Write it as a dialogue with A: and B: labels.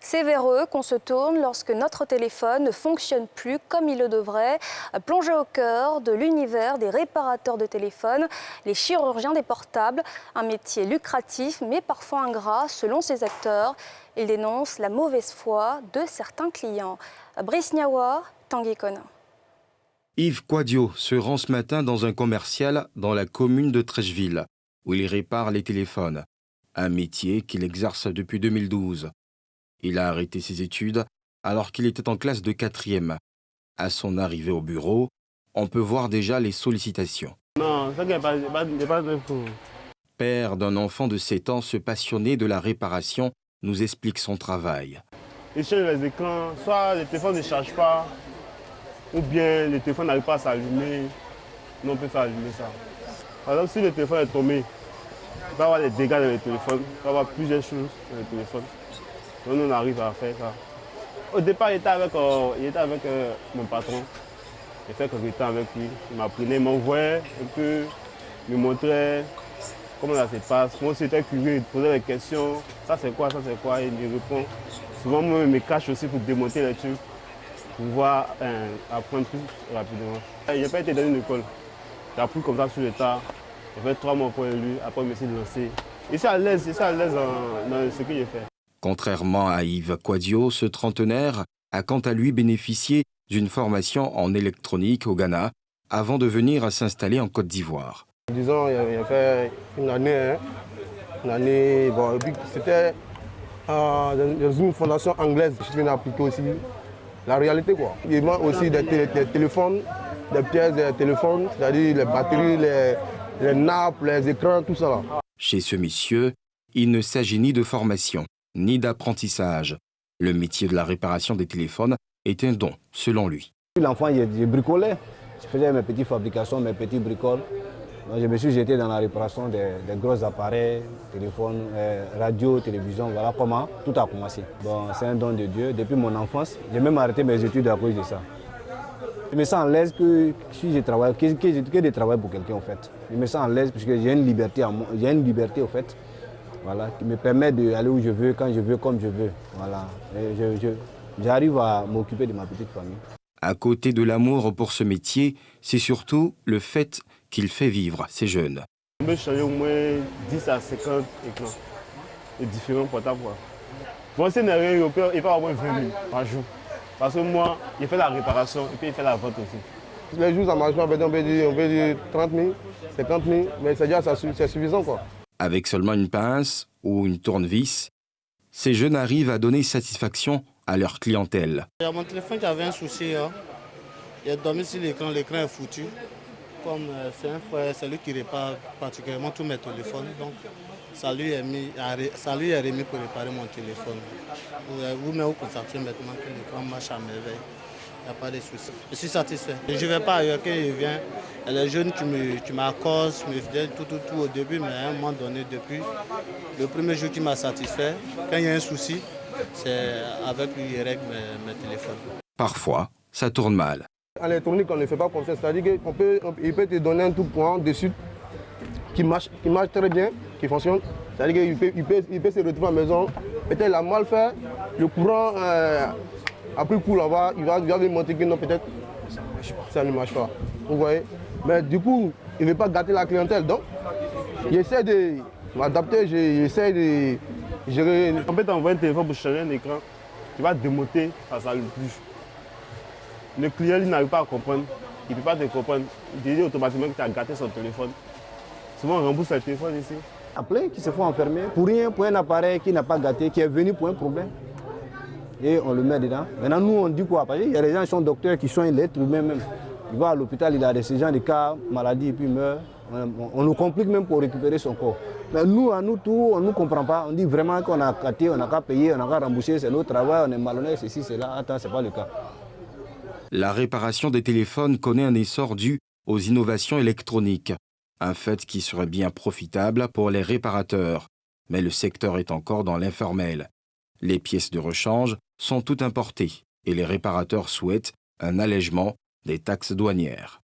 A: C'est vers eux qu'on se tourne lorsque notre téléphone ne fonctionne plus comme il le devrait. Plongé au cœur de l'univers des réparateurs de téléphones, les chirurgiens des portables, un métier lucratif mais parfois ingrat selon ses acteurs. Ils dénoncent la mauvaise foi de certains clients. Brice Niawa, Tanguy Conin.
B: Yves Quadio se rend ce matin dans un commercial dans la commune de Trècheville, où il répare les téléphones, un métier qu'il exerce depuis 2012. Il a arrêté ses études alors qu'il était en classe de 4e. À son arrivée au bureau, on peut voir déjà les sollicitations.
C: Non, ça n'est pas de fou.
B: Père d'un enfant de 7 ans, ce passionné de la réparation nous explique son travail.
C: Ils changent les écrans, soit le téléphone ne charge pas, ou bien le téléphone n'arrive pas à s'allumer. Nous, on peut faire allumer ça. Par exemple, si le téléphone est tombé, il va y avoir des dégâts dans le téléphone, il va y avoir plusieurs choses dans le téléphone. Donc, nous, on arrive à faire ça. Au départ, il était avec mon patron. J'ai fait quelques temps avec lui. Il m'apprenait, il m'envoyait un peu, il me montrait comment ça se passe. Moi aussi, j'étais curieux, il posait des questions. Ça, c'est quoi, et il me répond. Souvent, moi, je me cache aussi pour démonter les trucs, pour pouvoir apprendre plus rapidement. Il n'a pas été dans une école. J'ai appris comme ça sur le tas. J'ai fait 3 mois pour lui, après, je me suis lancé. Et c'est à l'aise dans ce que j'ai fait.
B: Contrairement à Yves Quadio, ce trentenaire a quant à lui bénéficié d'une formation en électronique au Ghana avant de venir s'installer en Côte d'Ivoire.
D: Disons, il a fait une année, bon, c'était dans une fondation anglaise. Je suis venu appliquer aussi la réalité, quoi. Il manque aussi des téléphones, des pièces de téléphones, c'est-à-dire les batteries, les nappes, les écrans, tout ça là.
B: Chez ce monsieur, il ne s'agit ni de formation, ni d'apprentissage. Le métier de la réparation des téléphones est un don, selon lui.
E: L'enfant, il bricolait. Je faisais mes petites fabrications, mes petits bricoles. Donc, je me suis jeté dans la réparation des gros appareils, téléphones, radio, télévision. Voilà comment tout a commencé. Bon, c'est un don de Dieu. Depuis mon enfance, j'ai même arrêté mes études à cause de ça. Je me sens à l'aise que si je travaille, que de travailler pour quelqu'un en fait. Je me sens à l'aise parce que j'ai une liberté en fait. Voilà, qui me permet d'aller où je veux, quand je veux, comme je veux. Voilà. J'arrive à m'occuper de ma petite famille.
B: À côté de l'amour pour ce métier, c'est surtout le fait qu'il fait vivre ces jeunes.
C: On peut changer au moins 10 à 50 écrans de différents portables. Pour un scénario, il peut avoir au moins 20 000 par jour. Parce que moi, il fait la réparation et puis il fait la vente aussi.
D: Les jours, ça marche pas, on peut dire 30 000, 50 000, mais c'est suffisant, quoi.
B: Avec seulement une pince ou une tournevis, ces jeunes arrivent à donner satisfaction à leur clientèle.
F: Il y a mon téléphone qui avait un souci. Il a dormi sur l'écran est foutu. Comme c'est un frère, c'est lui qui répare particulièrement tous mes téléphones. Donc ça lui est remis pour réparer mon téléphone. Vous-même vous constatez maintenant que l'écran marche à merveille. Il n'y a pas de souci. Je suis satisfait. Je ne vais pas ailleurs quand il vient. Il y a les jeunes qui m'accostent, me faisaient tout au début, mais à un moment donné, depuis le premier jour qui m'a satisfait, quand il y a un souci, c'est avec lui qu'il règle mes téléphones.
B: Parfois, ça tourne mal.
D: En électronique, on ne fait pas comme ça. C'est-à-dire qu'il peut te donner un tout point dessus qui marche très bien, qui fonctionne. C'est-à-dire qu'il peut se retrouver à la maison. Peut-être il a mal fait, le courant après coup là-bas, il va lui montrer que non, peut-être ça ne marche pas. Vous voyez? Mais du coup, il ne veut pas gâter la clientèle. Donc, j'essaie de m'adapter, j'essaie de gérer.
C: On peut t'envoyer un téléphone pour changer un écran. Tu vas démonter, ça ne s'allume plus. Le client il n'arrive pas à comprendre, il ne peut pas te comprendre. Il dit automatiquement que tu as gâté son téléphone. Souvent on rembourse le téléphone ici.
E: Il y a plein qui se font enfermer pour rien, pour un appareil qui n'a pas gâté, qui est venu pour un problème. Et on le met dedans. Maintenant nous on dit quoi? Parce qu'il y a des gens qui sont docteurs qui soignent l'être humain même. Il va à l'hôpital, il a ces gens de cas, maladie et puis il meurt. On nous complique même pour récupérer son corps. Mais nous, à nous tout, on ne nous comprend pas. On dit vraiment qu'on a gâté, on n'a qu'à payer, on n'a qu'à rembourser, c'est notre travail, on est malhonnête, ceci, cela. Attends, ce n'est pas le cas.
B: La réparation des téléphones connaît un essor dû aux innovations électroniques, un fait qui serait bien profitable pour les réparateurs. Mais le secteur est encore dans l'informel. Les pièces de rechange sont toutes importées et les réparateurs souhaitent un allègement des taxes douanières.